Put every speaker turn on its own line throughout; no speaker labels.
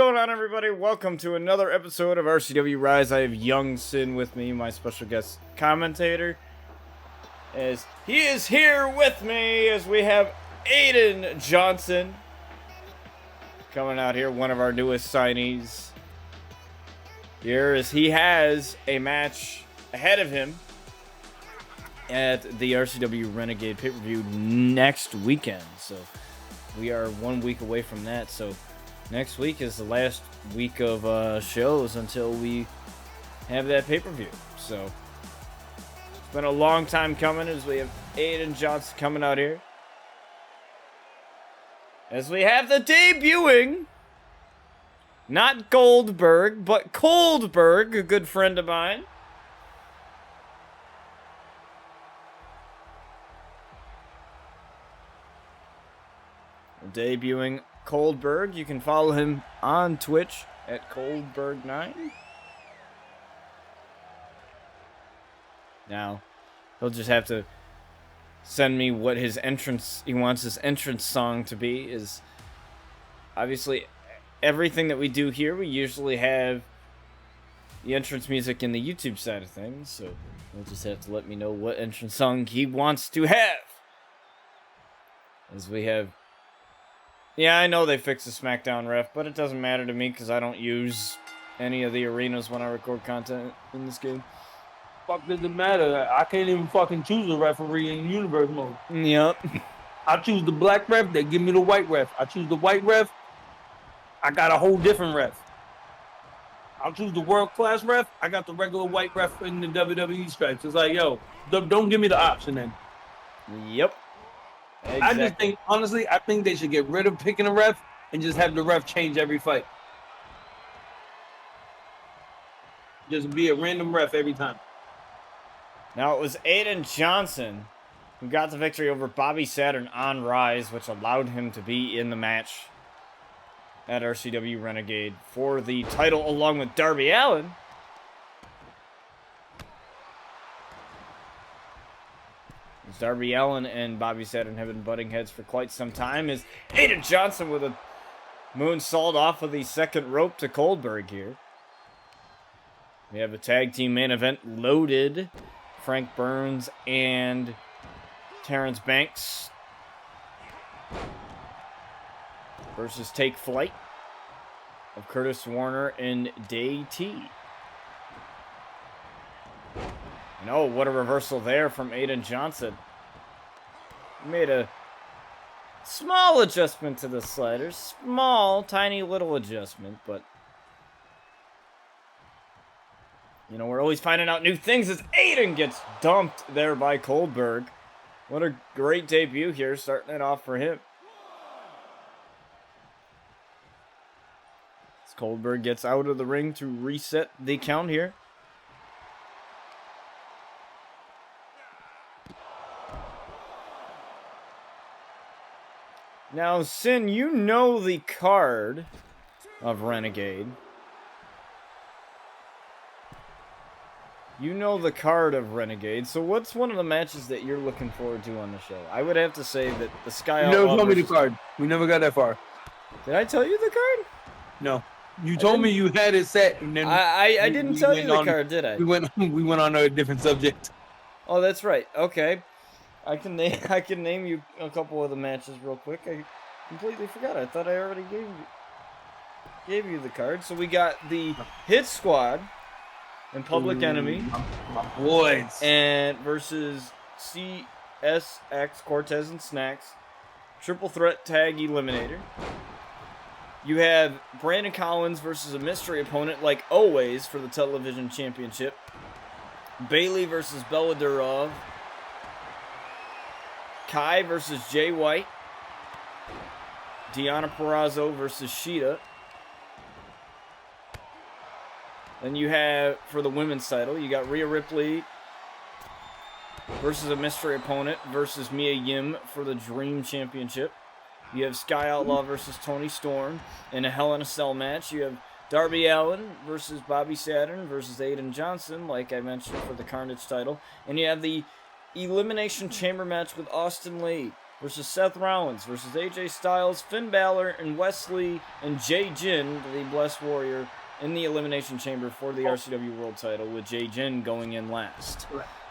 going on, everybody? Welcome to another episode of RCW Rise. I have Young Sin with me, my special guest commentator, as he is here with me as we have Aiden Johnson coming out here, one of our newest signees here, as he has a match ahead of him at the RCW Renegade pay-per-view next weekend. So we are 1 week away from that, so next week is the last week of shows until we have that pay-per-view. So it's been a long time coming as we have Aiden Johnson coming out here. As we have the debuting, not Goldberg, but Coldberg, a good friend of mine. Debuting Coldberg. You can follow him on Twitch at Coldberg9. Now, he'll just have to send me what his entrance, he wants his entrance song to be. Is obviously everything that we do here, we usually have the entrance music in the YouTube side of things, so he'll just have to let me know what entrance song he wants to have. As we have, yeah, I know they fixed the SmackDown ref, but it doesn't matter to me because I don't use any of the arenas when I record content in this game.
Fuck doesn't matter. I can't even fucking choose a referee in universe mode.
Yep.
I choose the black ref, they give me the white ref. I choose the white ref, I got a whole different ref. I'll choose the world class ref, I got the regular white ref in the WWE stripes. It's like, yo, don't give me the option then.
Yep. Exactly.
I just think, honestly, I think they should get rid of picking a ref and just have the ref change every fight. Just be a random ref every time.
Now it was Aiden Johnson who got the victory over Bobby Saturn on Rise, which allowed him to be in the match at RCW Renegade for the title along with Darby Allin. As Darby Allin and Bobby Saturn have been butting heads for quite some time, as Aiden Johnson with a moonsault off of the second rope to Coldberg here. We have a tag team main event loaded. Frank Burns and Terrence Banks versus Take Flight of Curtis Warner and Day T. And oh, what a reversal there from Aiden Johnson. Made a small adjustment to the sliders. Small, tiny little adjustment, but you know, we're always finding out new things as Aiden gets dumped there by Coldberg. What a great debut here, starting it off for him. As Coldberg gets out of the ring to reset the count here. Now, Sin, you know the card of Renegade. You know the card of Renegade, so what's one of the matches that you're looking forward to on the show? I would have to say that the Sky Outlaw.
You never told me the card. We never got that far.
Did I tell you the card?
No. You told me you had it set, and then
I didn't tell you the card, did I?
We went on a different subject.
Oh, that's right. Okay. I can name you a couple of the matches real quick. I completely forgot. I thought I already gave you the card. So we got the Hit Squad and Public Enemy,
my boys,
and versus CSX, Cortez and Snacks, Triple Threat Tag Eliminator. You have Brandon Collins versus a mystery opponent, like always, for the television championship. Bailey versus Bella Durov. Kai versus Jay White. Deonna Purrazzo versus Sheeta. Then you have, for the women's title, you got Rhea Ripley versus a mystery opponent versus Mia Yim for the Dream Championship. You have Sky Outlaw versus Tony Storm in a Hell in a Cell match. You have Darby Allin versus Bobby Saturn versus Aiden Johnson, like I mentioned, for the Carnage title. And you have the Elimination Chamber match with Austin Lee versus Seth Rollins versus AJ Styles, Finn Balor, and Wesley and Jay Jin, the Blessed Warrior, in the Elimination Chamber for the RCW World Title, with Jay Jin going in last.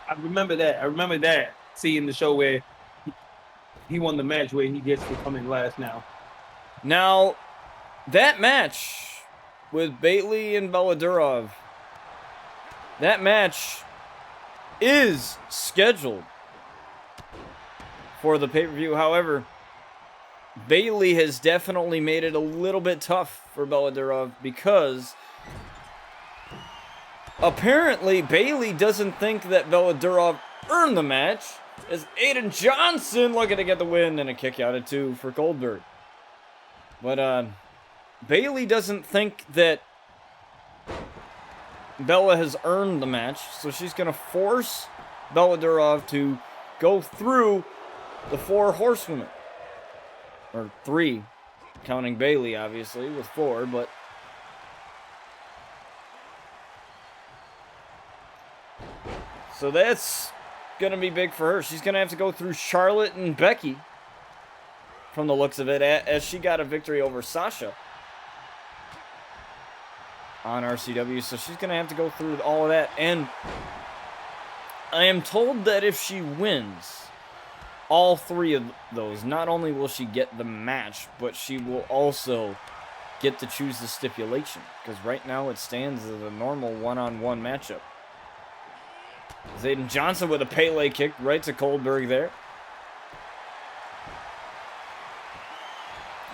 I remember that. Seeing the show where he won the match where he gets to come in last now.
Now, that match with Bayley and Bella Durov, that match is scheduled for the pay-per-view. However, Bayley has definitely made it a little bit tough for Bella Durov because apparently Bayley doesn't think that Bella Durov earned the match, as AIDEN Johnson looking to get the win and a kick out of 2 for Goldberg. But Bayley doesn't think that Bella has earned the match, so she's going to force Bella Durov to go through the 4 horsewomen. Or 3, counting Bayley, obviously, with 4, but... So that's going to be big for her. She's going to have to go through Charlotte and Becky, from the looks of it, as she got a victory over Sasha on RCW. So she's going to have to go through all of that. And I am told that if she wins all 3 of those, not only will she get the match, but she will also get to choose the stipulation. Because right now it stands as a normal one-on-one matchup. AIDEN Johnson with a Pele kick right to Goldberg there.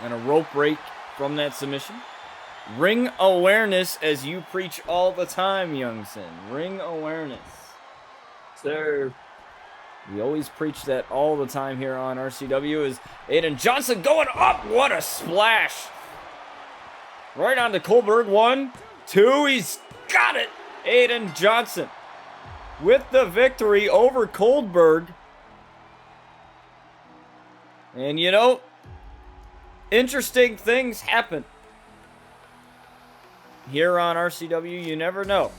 And a rope break from that submission. Ring awareness, as you preach all the time, Young Sin. Ring awareness.
Sir.
We always preach that all the time here on RCW. Is AIDEN Johnson going up? What a splash. Right on to Goldberg. 1, 2. He's got it. AIDEN Johnson with the victory over Goldberg. And you know, interesting things happen here on RCW. You never know.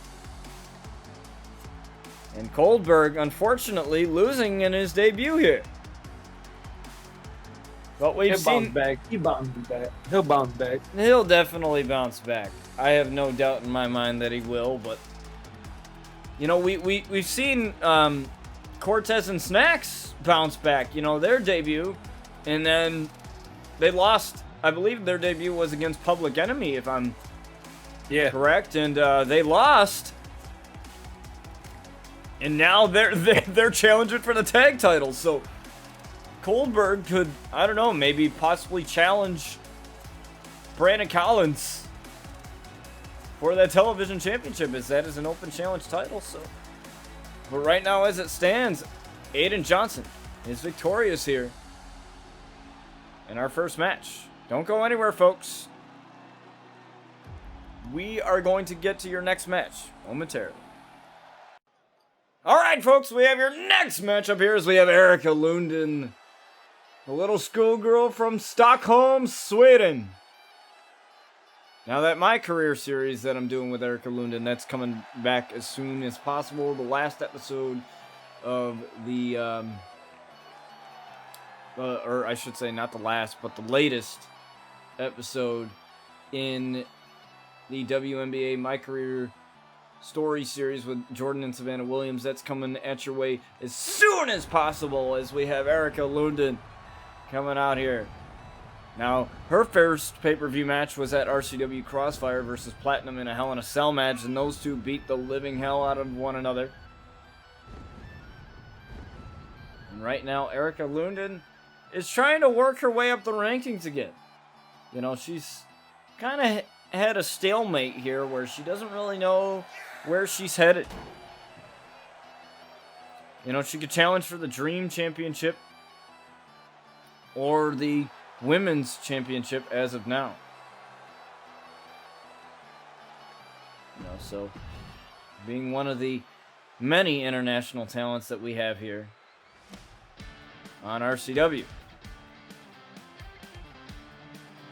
And Goldberg, unfortunately, losing in his debut here. But we've seen...
He'll bounce back.
He'll definitely bounce back. I have no doubt in my mind that he will, but... You know, we've seen Cortez and Snacks bounce back, you know, their debut. And then they lost. I believe their debut was against Public Enemy, if I'm correct. And they lost. And now they're challenging for the tag titles. So Goldberg could, I don't know, maybe possibly challenge Brandon Collins for that television championship, as that is an open challenge title. So, but right now, as it stands, AIDEN Johnson is victorious here in our first match. Don't go anywhere, folks. We are going to get to your next match momentarily. All right, folks, we have your next matchup here as we have Erika Lundin, the little schoolgirl from Stockholm, Sweden. Now that my career series that I'm doing with Erika Lundin, that's coming back as soon as possible. The last episode of the, or I should say not the last, but the latest episode in the WNBA My Career Story series with Jordan and Savannah Williams. That's coming at your way as soon as possible, as we have Erika Lundin coming out here. Now, her first pay-per-view match was at RCW Crossfire versus Platinum in a Hell in a Cell match, and those two beat the living hell out of one another. And right now, Erika Lundin is trying to work her way up the rankings again. You know, she's kind of had a stalemate here where she doesn't really know where she's headed. You know, she could challenge for the Dream Championship or the Women's Championship as of now. You know, so being one of the many international talents that we have here on RCW.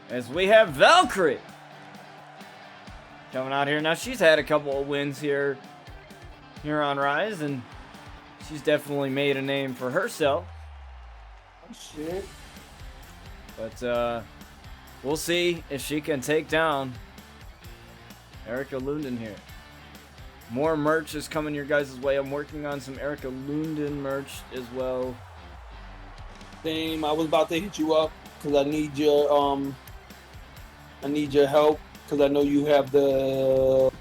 As we have Valkyrie coming out here. Now, she's had a couple of wins here on Rise, and she's definitely made a name for herself.
Shit.
But we'll see if she can take down Erica LUNDIN here. More merch is coming your guys' way. I'm working on some Erica LUNDIN merch as well.
Same. I was about to hit you up because I need your help because I know you have the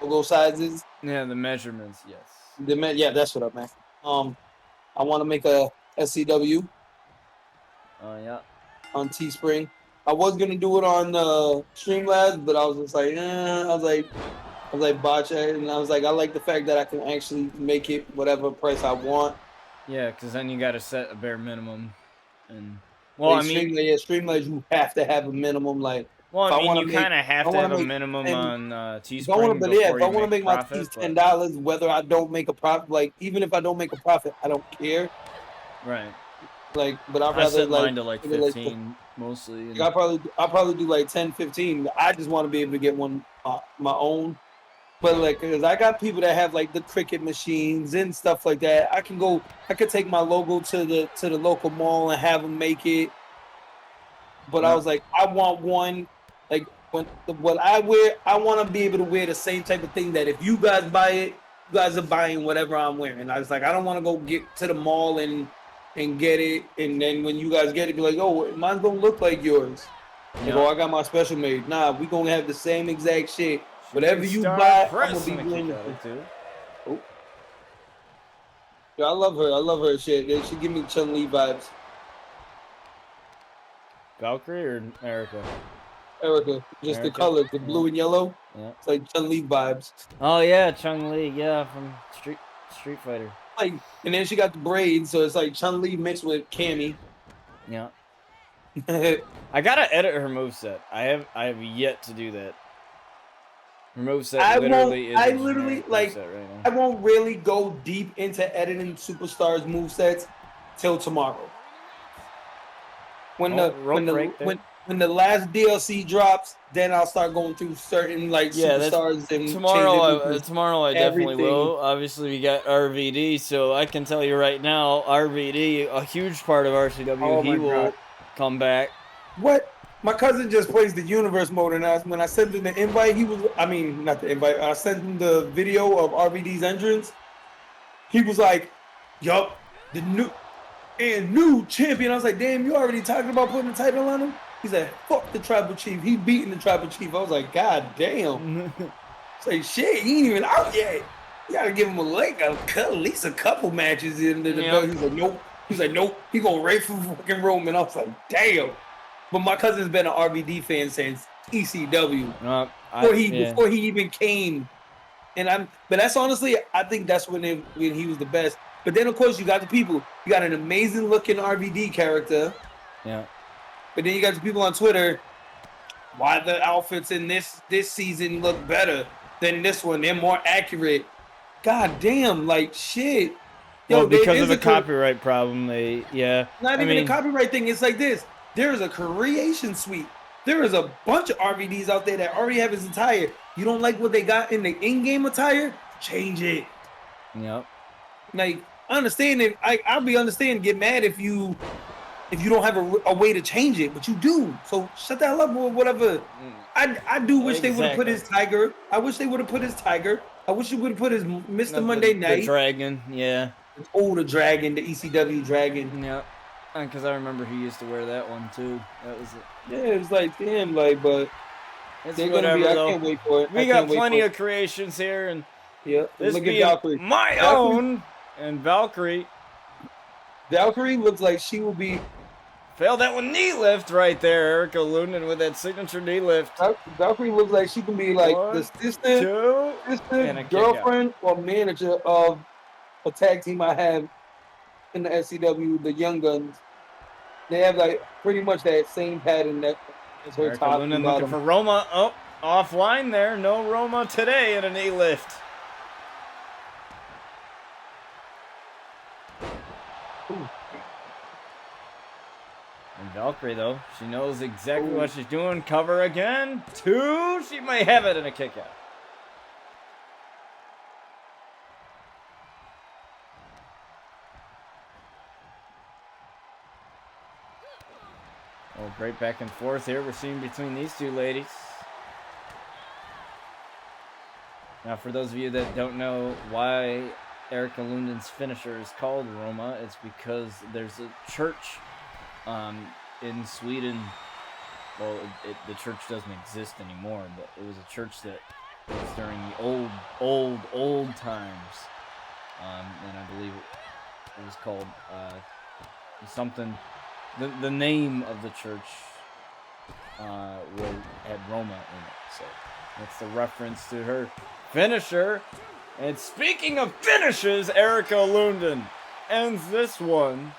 logo sizes.
Yeah, the measurements. Yes.
Yeah, that's what I meant. I want to make a SCW.
Oh yeah.
On Teespring. I was gonna do it on Streamlabs, but I was just like, I was like botch it, and I was like, I like the fact that I can actually make it whatever price I want.
Yeah, because then you got to set a bare minimum, and well, I mean,
Streamlabs, you have to have a minimum. Like,
well, I mean, you kind of have to have a minimum on Teespring.
If I want to make my tees $10, whether I don't make a profit, like even if I don't make a profit, I don't care.
Right.
Like, but I'd
I
rather
set
like
mine to like 15 mostly.
Like, I'll probably do like 10, 15. I just want to be able to get one my own. But like, cause I got people that have like the cricket machines and stuff like that. I could take my logo to the local mall and have them make it. But I was like, I want one. Like what I wear, I want to be able to wear the same type of thing that if you guys buy it, you guys are buying whatever I'm wearing. I was like, I don't want to go get to the mall and get it, and then when you guys get it, be like, oh, mine don't look like yours. Like, oh, I got my special made. Nah, we gonna have the same exact shit. Whatever you buy, I'm gonna be doing it too. Oh. Yeah, I love her. I love her shit. She give me Chun-Li vibes.
Valkyrie or Erica?
Erica. Just the colors, the blue and yellow.
Yeah.
It's like Chun-Li vibes.
Oh yeah, Chun-Li, yeah, from Street Fighter.
Like, and then she got the braids, so it's like Chun-Li mixed with Cammy.
Yeah. I gotta edit her moveset. I have yet to do that. Her moveset
I won't really go deep into editing Superstars movesets till tomorrow. When the last DLC drops, then I'll start going through certain like Superstars and
tomorrow I definitely will. Obviously we got RVD, so I can tell you right now, RVD, a huge part of RCW, he will come back.
What? My cousin just plays the universe mode, and when I sent him the invite, not the invite, I sent him the video of RVD's entrance. He was like, yup, the new champion. I was like, damn, you already talking about putting the title on him? He's like, fuck the tribal chief. He beating the tribal chief. I was like, god damn. It's like, shit, he ain't even out yet. You gotta give him at least a couple matches in the belt. He's like, nope. He's like, nope. He gonna race for fucking Roman. I was like, damn. But my cousin's been an RVD fan since ECW. Before he even came. But that's honestly, I think that's when he was the best. But then, of course, you got the people. You got an amazing looking RVD character.
Yeah.
But then you got the people on Twitter. Why the outfits in this season look better than this one? They're more accurate. God damn, like shit.
Yo, well, because of a copyright problem, Not
even a copyright thing. It's like this. There is a creation suite. There is a bunch of RVDs out there that already have his attire. You don't like what they got in the in-game attire? Change it.
Yep.
Like, I understand it. I'll be understanding. Get mad if you don't have a way to change it, but you do. So shut the hell up or whatever. I do wish they would have put his tiger. I wish they would have put his tiger. I wish they would have put his Mr. Monday Night.
The dragon, yeah.
The dragon, the ECW dragon.
Yeah. Because I remember he used to wear that one too. That was it.
Yeah, it was like damn, like, but
it's whatever. I
can't wait for it.
We got plenty of creations here, and this
look
being
at Valkyrie.
My own and Valkyrie.
Valkyrie looks like she will be.
Failed that one knee lift right there, Erica LUNDIN with that signature knee lift.
Valkyrie looks like she can be like the sister, girlfriend, or manager of a tag team I have in the SCW, the Young Guns. They have like pretty much that same pattern that is her
Erica
top.
LUNDIN looking for Roma. Oh, offline there. No Roma today in a knee lift.
Ooh.
And Valkyrie, though, she knows exactly what she's doing. Cover again. 2. She may have it in a kick out. Oh, great back and forth here we're seeing between these two ladies. Now, for those of you that don't know why Erica Lundin's finisher is called Roma, it's because there's a church in Sweden. Well, the church doesn't exist anymore, but it was a church that was during the old times. And I believe it was called something. The name of the church had Roma in it, so that's the reference to her finisher. And speaking of finishes, Erica Lundin ends this one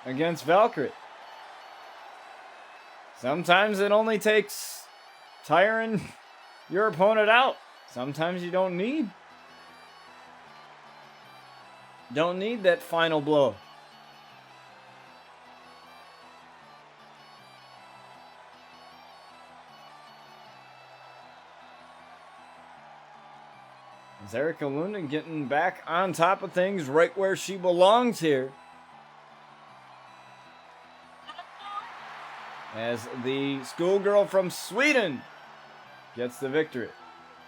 against VALKYRIE. Sometimes it only takes tiring your opponent out. Sometimes you don't need that final blow. Is Erica Lundin getting back on top of things right where she belongs here? As the schoolgirl from Sweden gets the victory.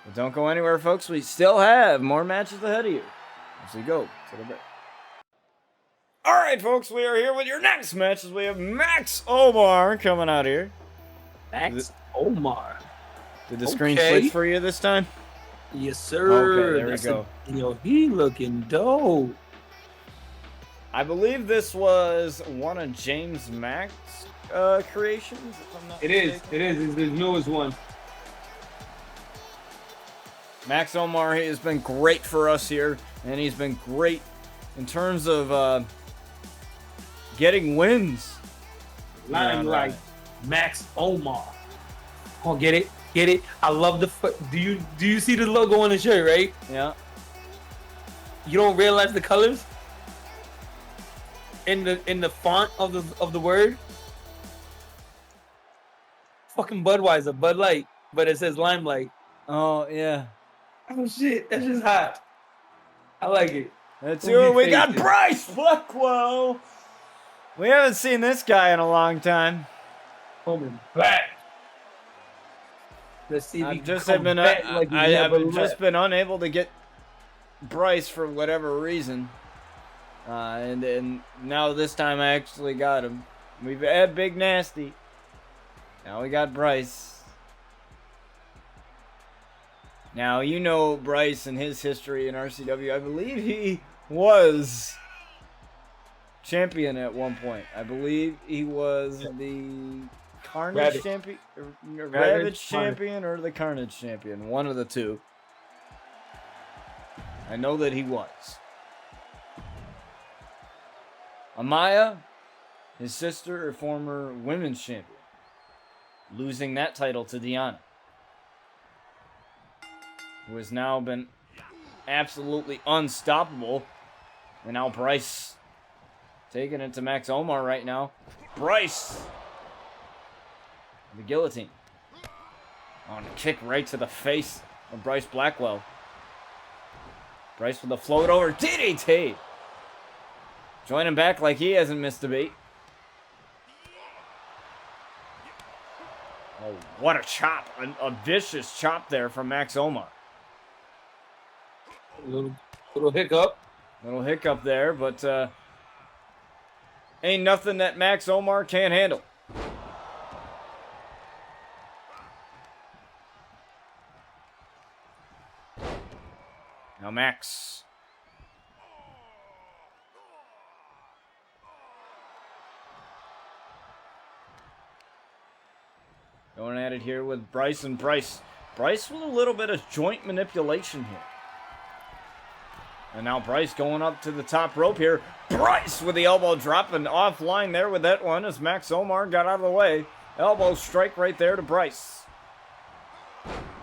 But don't go anywhere, folks. We still have more matches ahead of you as we go to the break. All right, folks, we are here with your next match as we have Max Omar coming out here.
Max Omar.
Did the screen switch for you this time?
Yes, sir.
Okay, there we go.
Yo, he looking dope.
I believe this was one of James Mack's creations, if I'm not mistaken.
It is. It's the newest one.
Max Omar has been great for us here, and he's been great in terms of getting wins.
Limelight. Max Omar. Oh, get it? Get it? I love the. Do you see the logo on the shirt, right?
Yeah.
You don't realize the colors in the font of the word. Fucking Budweiser, Bud Light, but it says Limelight.
Oh yeah.
Oh shit, that's just hot. I like it.
That's who we got. Bryce Blackwell. We haven't seen this guy in a long time.
Coming back. Let's see if
I've just been unable to get Bryce for whatever reason, and now this time I actually got him. We've had Big Nasty. Now we got Bryce. Now you know Bryce and his history in RCW. I believe he was champion at one point. I believe he was the Carnage champion, Ravage champion, or the Carnage champion. One of the two. I know that he was. Amaya, his sister, a former women's champion, losing that title to Deanna, who has now been absolutely unstoppable. And now Bryce taking it to Max Omar right now. Bryce! The guillotine. On a kick right to the face of Bryce Blackwell. Bryce with a float over DDT. Joining back like he hasn't missed a beat. Oh, what a chop. A vicious chop there from Max Omar.
Little hiccup.
Little hiccup there, but ain't nothing that Max Omar can't handle. Now Max. Going at it here with Bryce and Bryce. Bryce with a little bit of joint manipulation here. And now Bryce going up to the top rope here. Bryce with the elbow drop and offline there with that one as Max Omar got out of the way. Elbow strike right there to Bryce.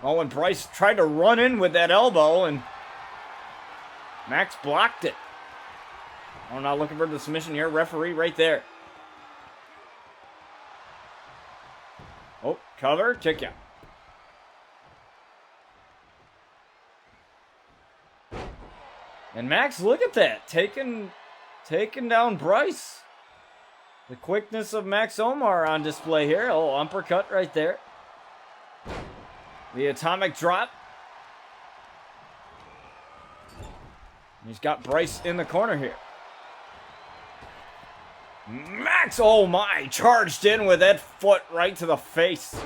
Oh, and Bryce tried to run in with that elbow and Max blocked it. Oh, now looking for the submission here. Referee right there. Oh, cover, kick out. And Max, look at that. Taking down Bryce. The quickness of Max Omar on display here. Oh, uppercut right there. The atomic drop. He's got Bryce in the corner here. Max, oh my, charged in with that foot right to the face.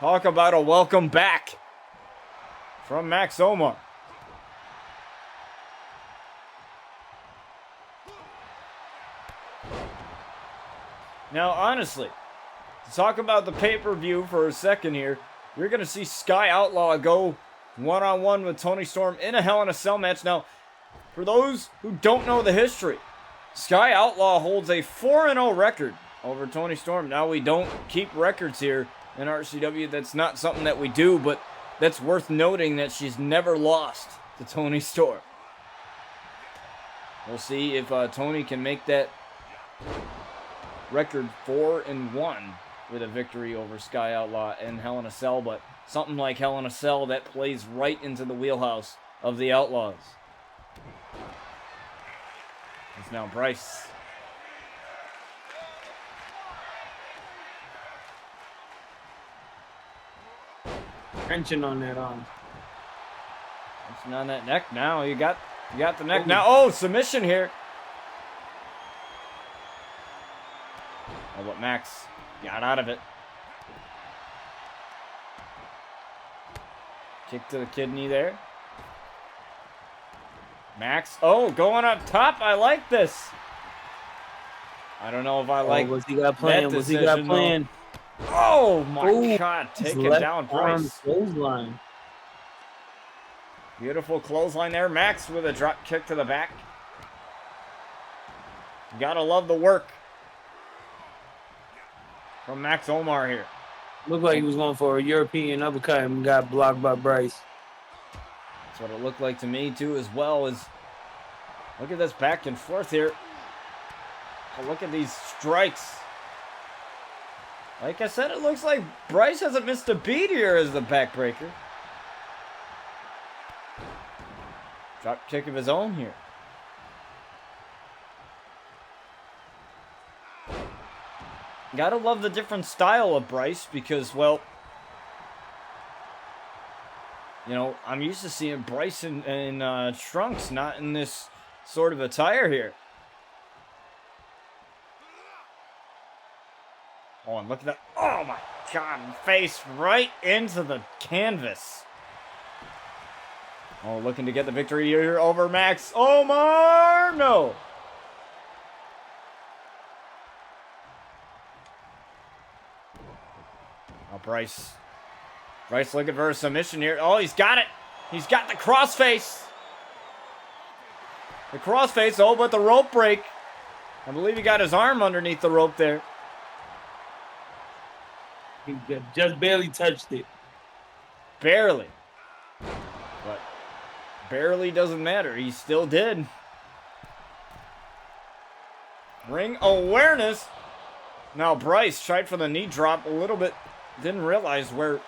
Talk about a welcome back from Max Omar. Now, honestly, to talk about the pay-per-view for a second here, you're going to see Sky Outlaw go one-on-one with Tony Storm in a Hell in a Cell match. Now, for those who don't know the history, Sky Outlaw holds a 4-0 record over Tony Storm. Now, we don't keep records here in RCW. That's not something that we do, but that's worth noting that she's never lost to Tony Storm. We'll see if Tony can make that record 4-1 with a victory over Sky Outlaw and Hell in a Cell, but something like Hell in a Cell that plays right into the wheelhouse of the Outlaws. It's now Bryce.
Tension on that arm.
Tension on that neck now. You got the neck now. Oh, submission here. Oh, but Max got out of it. Kick to the kidney there. Max, oh, going up top. I like this. I don't know if I like
what's he got playing?
that
What's he got
decision,
playing?
Oh my
Ooh,
God, take
his
it
left
down,
arm
Bryce.
clothesline.
Beautiful clothesline there. Max with a drop kick to the back. Gotta love the work from Max Omar here.
Looked like he was going for a European uppercut and got blocked by Bryce.
That's what it looked like to me too, as well. As look at this back and forth here. Oh, look at these strikes. Like I said, it looks like Bryce hasn't missed a beat here as the backbreaker. Drop kick of his own here. Gotta love the different style of Bryce because, well, you know, I'm used to seeing Bryce in trunks, not in this sort of attire here. Oh, and look at that. Oh, my God. Face right into the canvas. Oh, looking to get the victory here over Max Omar. No. Oh, Bryce. Bryce looking for a submission here. Oh, he's got it. He's got the crossface. The crossface. Oh, but the rope break. I believe he got his arm underneath the rope there.
He just barely touched it.
Barely. But barely doesn't matter. He still did. Ring awareness. Now Bryce tried for the knee drop a little bit. Didn't realize where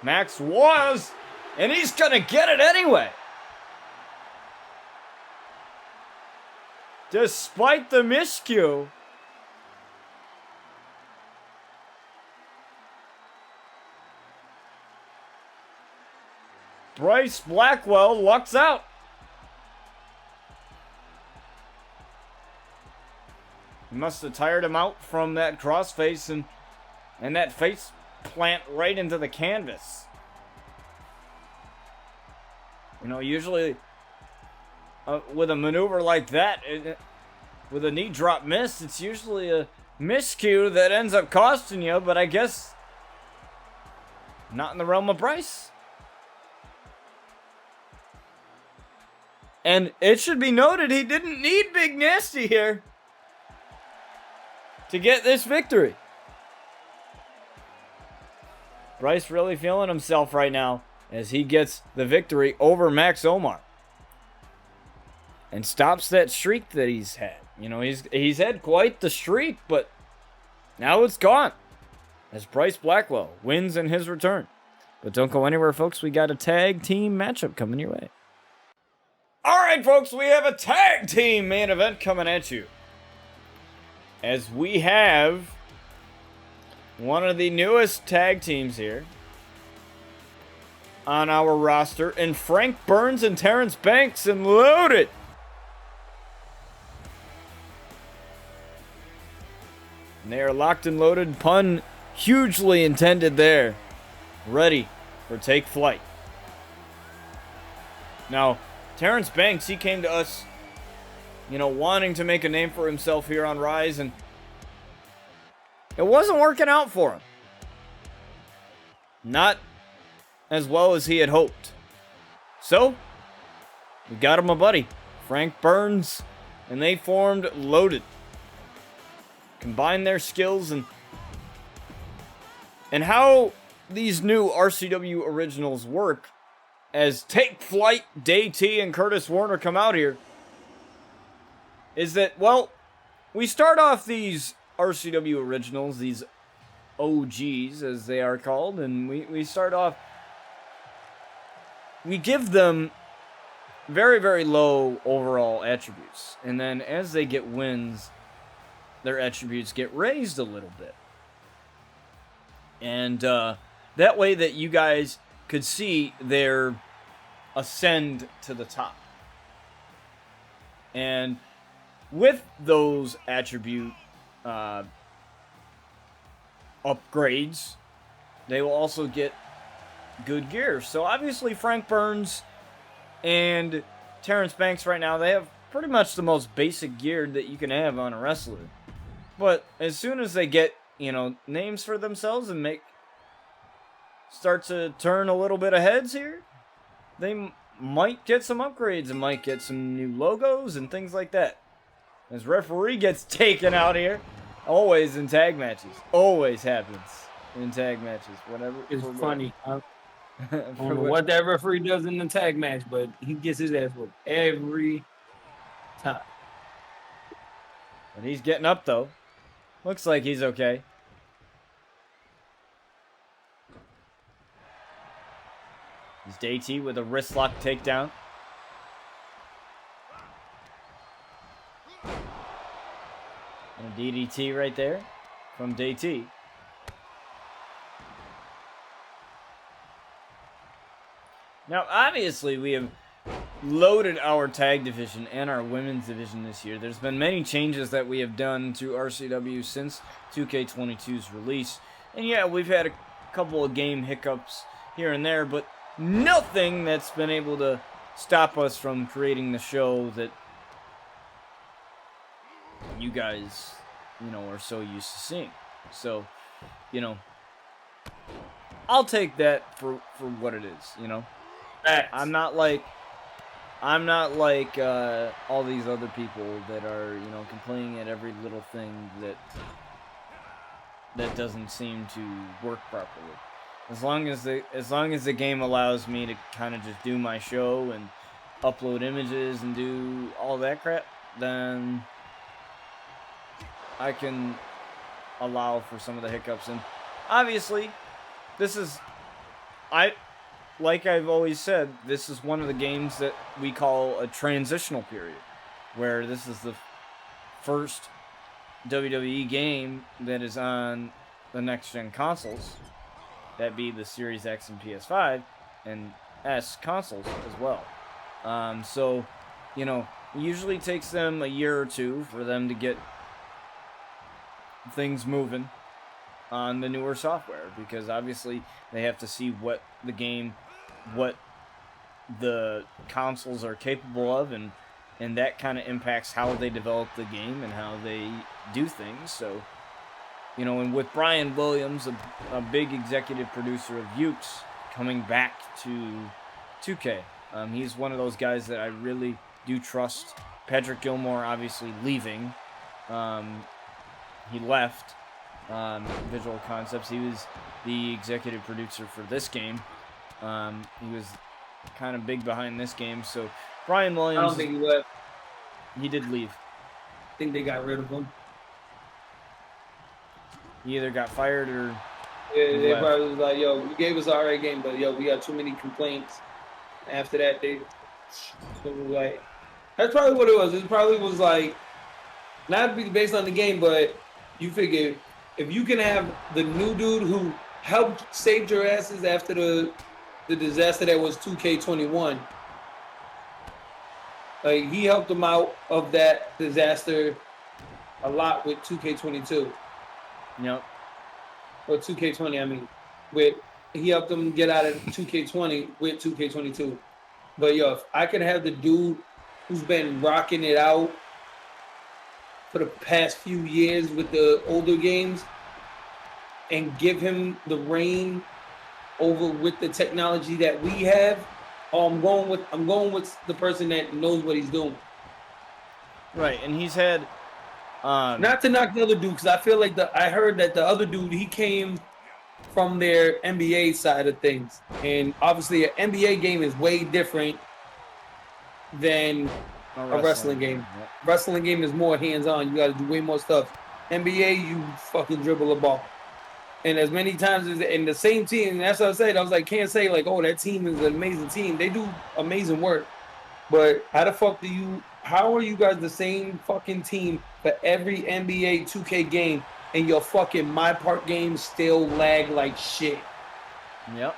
Max was. And he's going to get it anyway. Despite the miscue. Bryce Blackwell lucks out. He must have tired him out from that crossface and that face plant right into the canvas. You know, usually with a maneuver like that, with a knee drop miss, it's usually a miscue that ends up costing you, but I guess not in the realm of Bryce. And it should be noted, he didn't need Big Nasty here to get this victory. Bryce really feeling himself right now as he gets the victory over Max Omar. And stops that streak that he's had. You know, he's had quite the streak, but now it's gone. As Bryce Blackwell wins in his return. But don't go anywhere, folks. We got a tag team matchup coming your way. All right, folks, we have a tag team main event coming at you. As we have one of the newest tag teams here on our roster, and Frank Burns and Terrence Banks, and Loaded. And they are locked and loaded, pun hugely intended there, ready for take flight. Now, Terrence Banks, he came to us, you know, wanting to make a name for himself here on Rise, and it wasn't working out for him. Not as well as he had hoped. So, we got him a buddy, Frank Burns, and they formed Loaded. Combined their skills and how these new RCW originals work, as Take Flight, Day T, and Curtis Warner come out here, is that, well, we start off these RCW originals, these OGs as they are called, and we start off, we give them very, very low overall attributes, and then as they get wins, their attributes get raised a little bit. And that way that you guys could see their ascend to the top. And with those attribute upgrades, they will also get good gear. So obviously Frank Burns and Terrence Banks right now, they have pretty much the most basic gear that you can have on a wrestler. But as soon as they get, you know, names for themselves and start to turn a little bit of heads here, they might get some upgrades and might get some new logos and things like that. As referee gets taken out here, always in tag matches. Always happens in tag matches. Whatever.
It's funny. I don't know what that referee does in the tag match, but he gets his ass whooped every time.
And he's getting up, though. Looks like he's okay. He's Day T with a wrist lock takedown. And a DDT right there from Day T. Now, obviously, we have loaded our tag division and our women's division this year. There's been many changes that we have done to RCW since 2K22's release. And yeah, we've had a couple of game hiccups here and there, but nothing that's been able to stop us from creating the show that you guys, you know, are so used to seeing. So, you know, I'll take that for what it is, you know. I'm not like all these other people that are, you know, complaining at every little thing that doesn't seem to work properly. As long as the game allows me to kind of just do my show and upload images and do all that crap, then I can allow for some of the hiccups. And obviously, like I've always said, this is one of the games that we call a transitional period, where this is the first WWE game that is on the next-gen consoles, that be the Series X and PS5, and S consoles as well. So, you know, it usually takes them a year or two for them to get things moving on the newer software, because obviously they have to see what the consoles are capable of, and that kind of impacts how they develop the game and how they do things. So, you know, and with Brian Williams, a big executive producer of Ukes, coming back to 2K, he's one of those guys that I really do trust. Patrick Gilmore obviously leaving. He left Visual Concepts. He was the executive producer for this game. He was kind of big behind this game. So Brian Williams,
I don't think he left.
He did leave.
I think they got rid of him.
He either got fired or...
Yeah, they probably was like, yo, you gave us an alright game, but yo, we got too many complaints. After that, they So, like, that's probably what it was. It probably was like, not based on the game, but you figure if you can have the new dude who helped save your asses after the disaster that was 2K21, like he helped them out of that disaster a lot with 2K22.
Yep.
Or 2K20, I mean, with he helped them get out of 2K20 with 2K22. But yo, if I could have the dude who's been rocking it out for the past few years with the older games and give him the reign over with the technology that we have, I'm going with the person that knows what he's doing.
Right, and he's had
not to knock the other dude, because I feel like I heard that the other dude, he came from their NBA side of things, and obviously an NBA game is way different than a wrestling game.
Yep.
Wrestling game is more hands-on. You got to do way more stuff. NBA, you fucking dribble a ball. And as many times as in the same team, and that's what I said. I was like, can't say like, oh, that team is an amazing team. They do amazing work. But how are you guys the same fucking team for every NBA 2K game and your fucking My Park games still lag like shit?
Yep.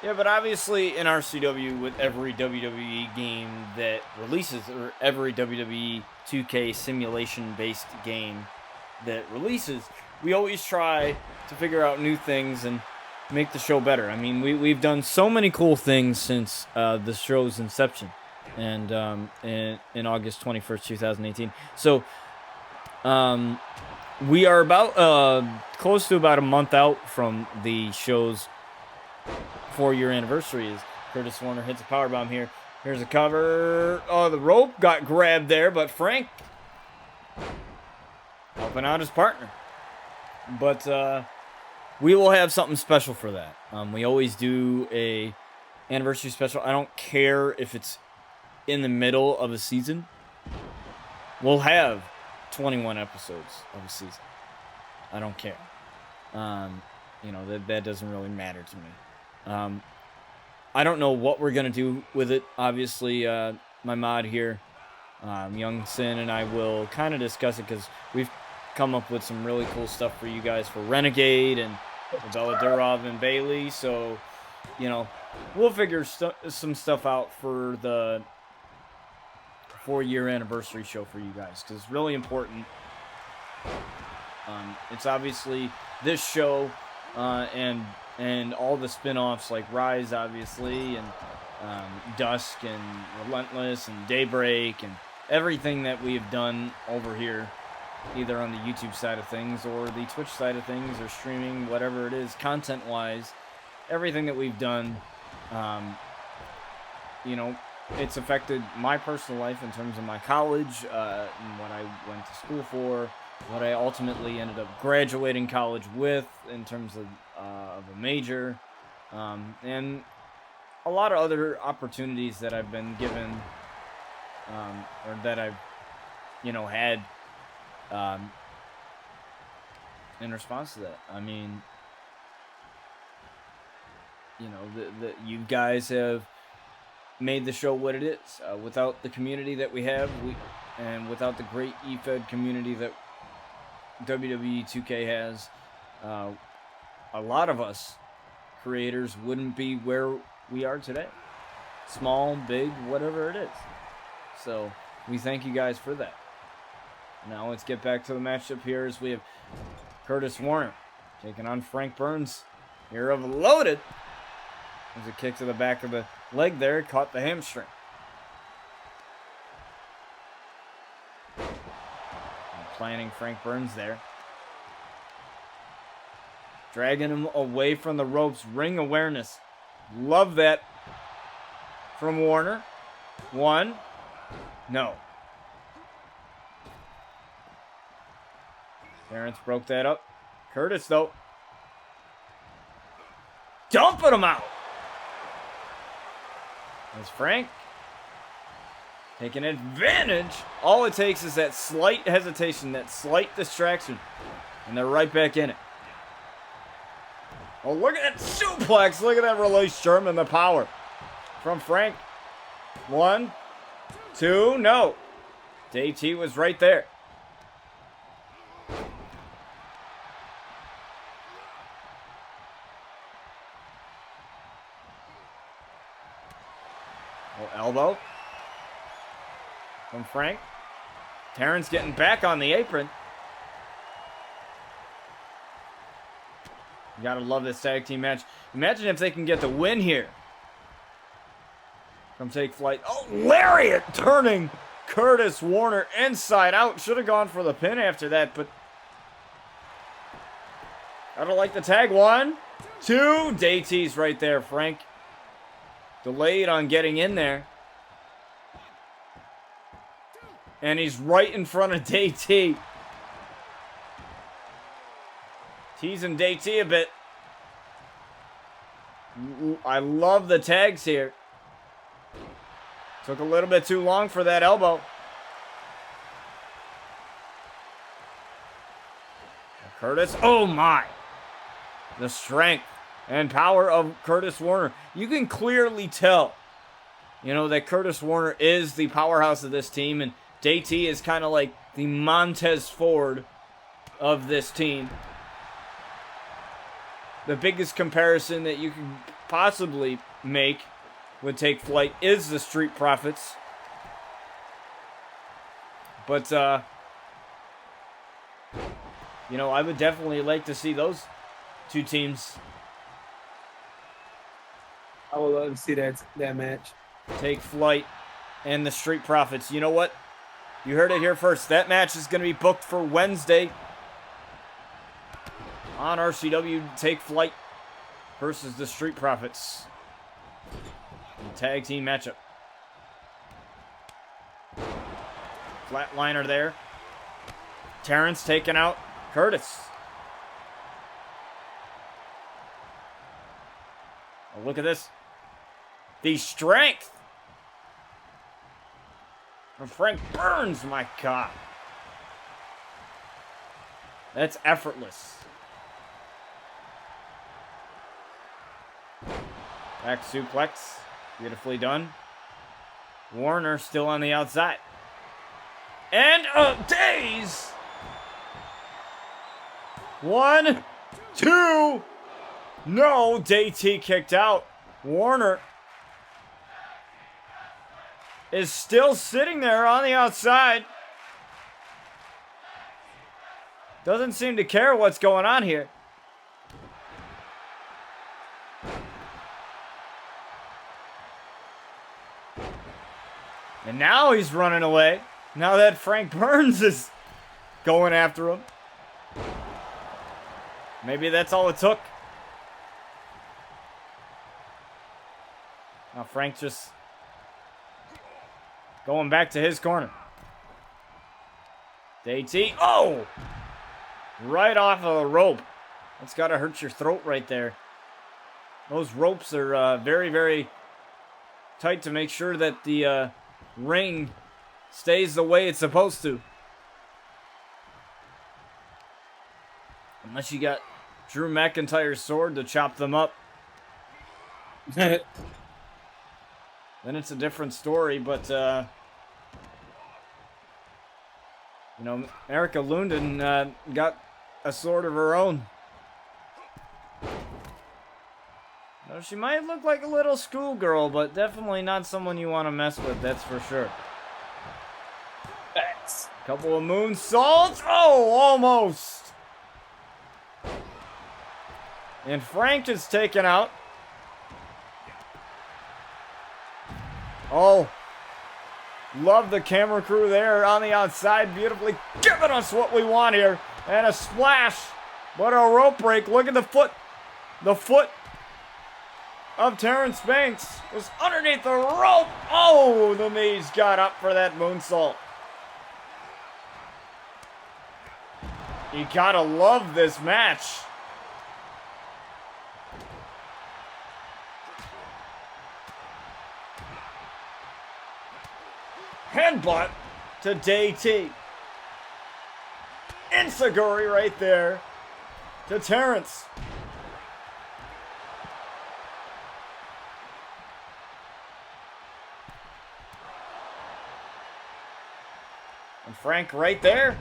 Yeah, but obviously in RCW, with every WWE game that releases, or every WWE 2K simulation-based game that releases, we always try to figure out new things and make the show better. I mean, we've done so many cool things since the show's inception, and in August 21st, 2018. So we are about close to about a month out from the show's 4-year anniversary. As Curtis Warner hits a powerbomb here. Here's a cover. Oh, the rope got grabbed there, but Frank helping out his partner. But we will have something special for that. We always do a anniversary special. I don't care if it's in the middle of a season. We'll have 21 episodes of a season. I don't care. You know, that doesn't really matter to me. I don't know what we're going to do with it. Obviously, my mod here, Young Sin, and I will kind of discuss it because we've come up with some really cool stuff for you guys for Renegade and Bella Durov and Bailey. So, you know, we'll figure some stuff out for the 4-year anniversary show for you guys because it's really important. It's obviously this show and all the spin-offs like Rise, obviously, and Dusk and Relentless and Daybreak and everything that we've done over here, either on the YouTube side of things or the Twitch side of things or streaming, whatever it is, content-wise, everything that we've done, you know, it's affected my personal life in terms of my college, and what I went to school for, what I ultimately ended up graduating college with in terms of a major, and a lot of other opportunities that I've been given, or that I've, you know, had in response to that. I mean, you know, you guys have made the show what it is. Without the community that we have, and without the great eFed community that WWE 2K has, a lot of us creators wouldn't be where we are today. Small, big, whatever it is. So we thank you guys for that. Now let's get back to the matchup here as we have Curtis Warner taking on Frank Burns here of Loaded. There's a kick to the back of the leg there, caught the hamstring. Planning Frank Burns there. Dragging him away from the ropes. Ring awareness. Love that from Warner. One. No. Terrence broke that up. Curtis, though. Dumping him out. There's Frank. Taking advantage. All it takes is that slight hesitation, that slight distraction, and they're right back in it. Oh, look at that suplex. Look at that release German, the power. From Frank. 1, 2, no. DT was right there. Oh, elbow. From Frank. Terrence getting back on the apron. You gotta love this tag team match. Imagine if they can get the win here. Come take flight. Oh, lariat turning Curtis Warner inside out. Should have gone for the pin after that, but I don't like the tag. 1, 2. DT's right there. Frank delayed on getting in there. And he's right in front of DT. Teasing DT a bit. I love the tags here. Took a little bit too long for that elbow. Curtis, oh my. The strength and power of Curtis Warner. You can clearly tell, you know, that Curtis Warner is the powerhouse of this team, and DT is kind of like the Montez Ford of this team. The biggest comparison that you can possibly make would take flight is the Street Profits. But, you know, I would definitely like to see those two teams.
I would love to see that match.
Take flight and the Street Profits. You know what? You heard it here first. That match is going to be booked for Wednesday on RCW. Take flight versus the Street Profits. Tag team matchup. Flatliner there. Terrence taking out Curtis. Oh, look at this. The strength from Frank Burns, my God. That's effortless. Back suplex. Beautifully done. Warner still on the outside. And a daze. 1, 2. No, DT kicked out. Warner is still sitting there on the outside. Doesn't seem to care what's going on here. And now he's running away. Now that Frank Burns is going after him. Maybe that's all it took. Now Frank just going back to his corner. DT. Oh! Right off of the rope. That's got to hurt your throat right there. Those ropes are very, very tight to make sure that the ring stays the way it's supposed to. Unless you got Drew McIntyre's sword to chop them up. Then it's a different story, but you know, Erica Lundin got a sword of her own. Now, she might look like a little schoolgirl, but definitely not someone you want to mess with, that's for sure.
Facts.
Couple of moonsaults. Oh, almost. And Frank is taken out. Oh. Love the camera crew there on the outside, beautifully giving us what we want here. And a splash. But a rope break. Look at the foot. The foot of Terrence Banks was underneath the rope. Oh, the knees got up for that moonsault. You gotta love this match. Headbutt to DT. Enziguri right there to Terrence. Frank right there.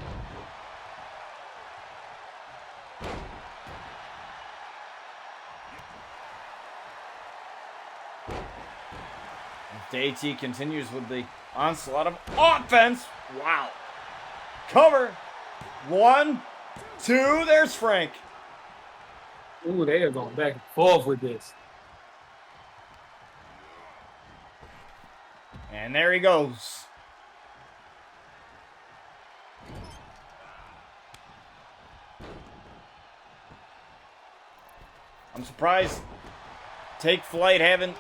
JT continues with the onslaught of offense. Wow. Cover. 1, 2. There's Frank.
Ooh, they are going back and forth with this.
And there he goes. I'm surprised Take Flight haven't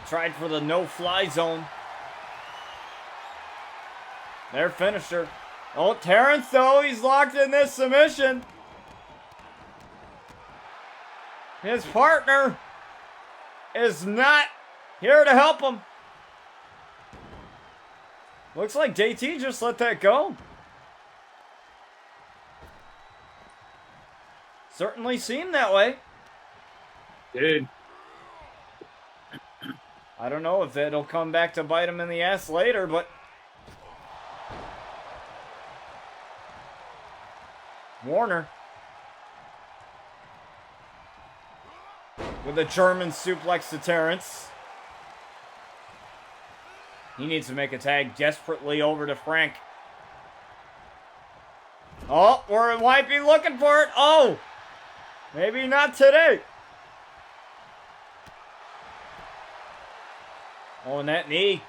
tried for the no-fly zone. Their finisher. Oh, Terrence, though, he's locked in this submission. His partner is not here to help him. Looks like JT just let that go. Certainly seemed that way.
Dude.
I don't know if it'll come back to bite him in the ass later, but Warner with a German suplex to Terrence. He needs to make a tag desperately over to Frank. Oh, or it might be looking for it. Oh, maybe not today. Oh, and that knee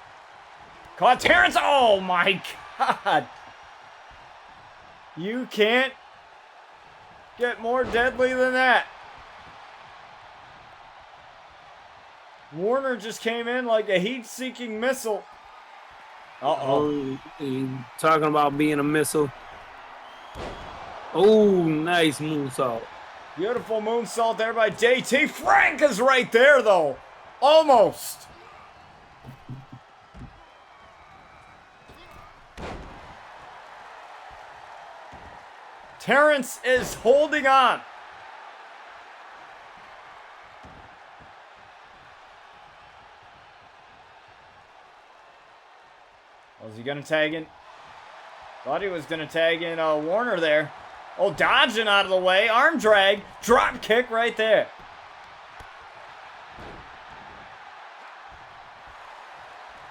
caught Terrence. Oh my God. You can't get more deadly than that. Warner just came in like a heat-seeking missile. Uh-oh.
Talking about being a missile. Oh, nice moonsault.
Beautiful moonsault there by JT. Frank is right there, though. Almost. Terrence is holding on. Was he going to tag in? Thought he was going to tag in Warner there. Oh, dodging out of the way. Arm drag. Drop kick right there.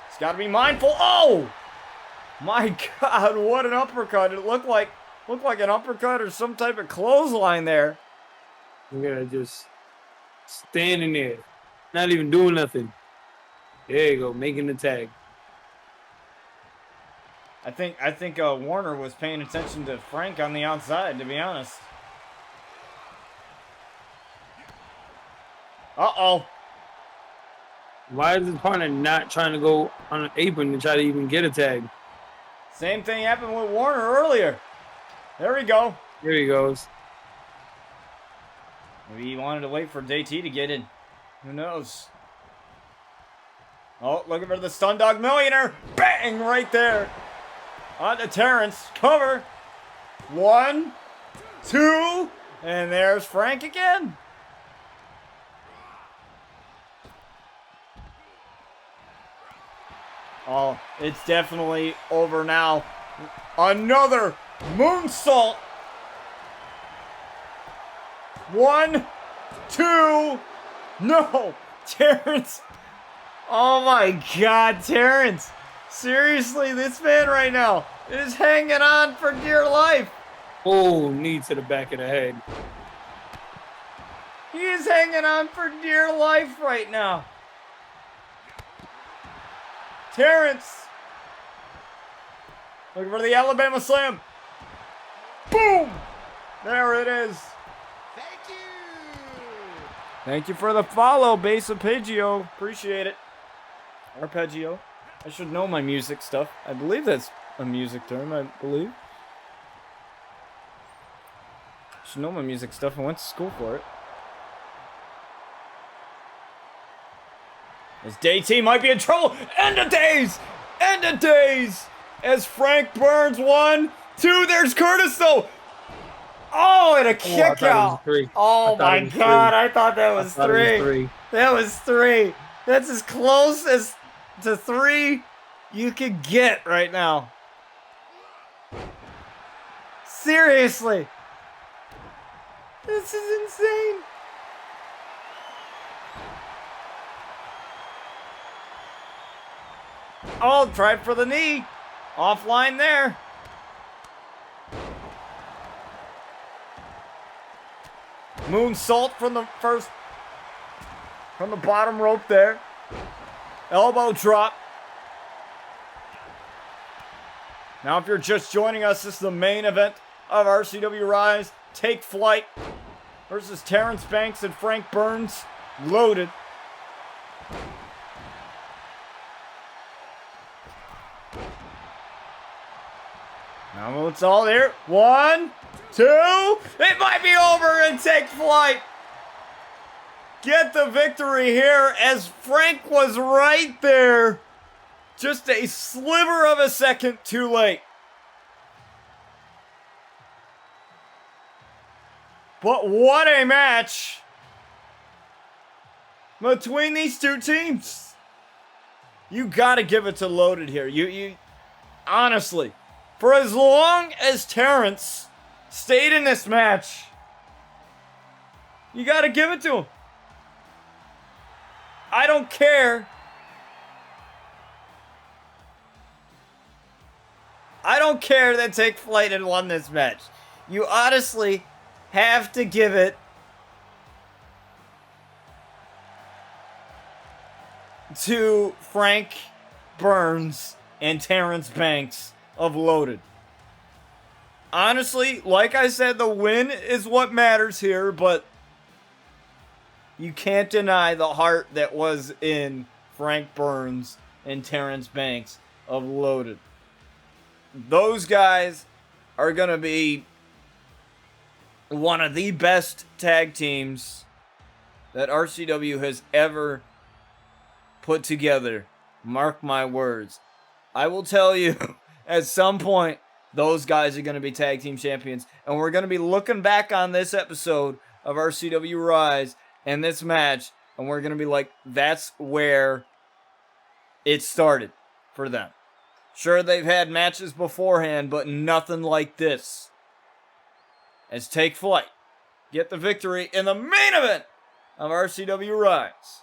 He's got to be mindful. Oh! My God, what an uppercut. It looked like an uppercut or some type of clothesline there.
You're gonna just standing there, not even doing nothing. There you go, making the tag.
I think Warner was paying attention to Frank on the outside, to be honest. Uh-oh.
Why is his partner not trying to go on an apron to try to even get a tag?
Same thing happened with Warner earlier. There we go.
Here he goes.
Maybe he wanted to wait for JT to get in. Who knows? Oh, looking for the Stun Dog Millionaire. Bang! Right there. On to Terrence. Cover. 1, 2. And there's Frank again. Oh, it's definitely over now. Another moonsault. 1, 2. No. Terrence. Oh my God, Terrence. Seriously, this man right now is hanging on for dear life.
Oh, knee to the back of the head.
He is hanging on for dear life right now. Terrence. Looking for the Alabama Slam. Boom. There it is.
Thank you.
Thank you for the follow, Base Arpeggio. Appreciate it. Arpeggio. I should know my music stuff. I believe that's a music term, I believe. I should know my music stuff. I went to school for it. This JT might be in trouble. End of days! End of days! As Frank burns 1, 2. There's Curtis, though. Oh, and a kick out. Oh, my God. I thought that was 3. That was 3. That's as close as to 3 you could get right now. Seriously. This is insane. Oh, tried for the knee. Offline there. Moonsault from the bottom rope there. Elbow drop. Now, if you're just joining us, this is the main event of RCW Rise. Take Flight versus Terrence Banks and Frank Burns. Loaded. Now it's all there. 1, 2. It might be over and Take Flight. Get the victory here as Frank was right there. Just a sliver of a second too late. But what a match between these two teams. You gotta give it to Loaded here. You honestly, for as long as Terrence stayed in this match, you gotta give it to him. I don't care. I don't care that Take Flight had won this match. You honestly have to give it to Frank Burns and Terrence Banks of Loaded. Honestly, like I said, the win is what matters here, but you can't deny the heart that was in Frank Burns and Terrence Banks of Loaded. Those guys are going to be one of the best tag teams that RCW has ever put together. Mark my words. I will tell you, at some point, those guys are going to be tag team champions. And we're going to be looking back on this episode of RCW Rise and this match, and we're going to be like, that's where it started for them. Sure, they've had matches beforehand, but nothing like this. As Take Flight get the victory in the main event of RCW Rise.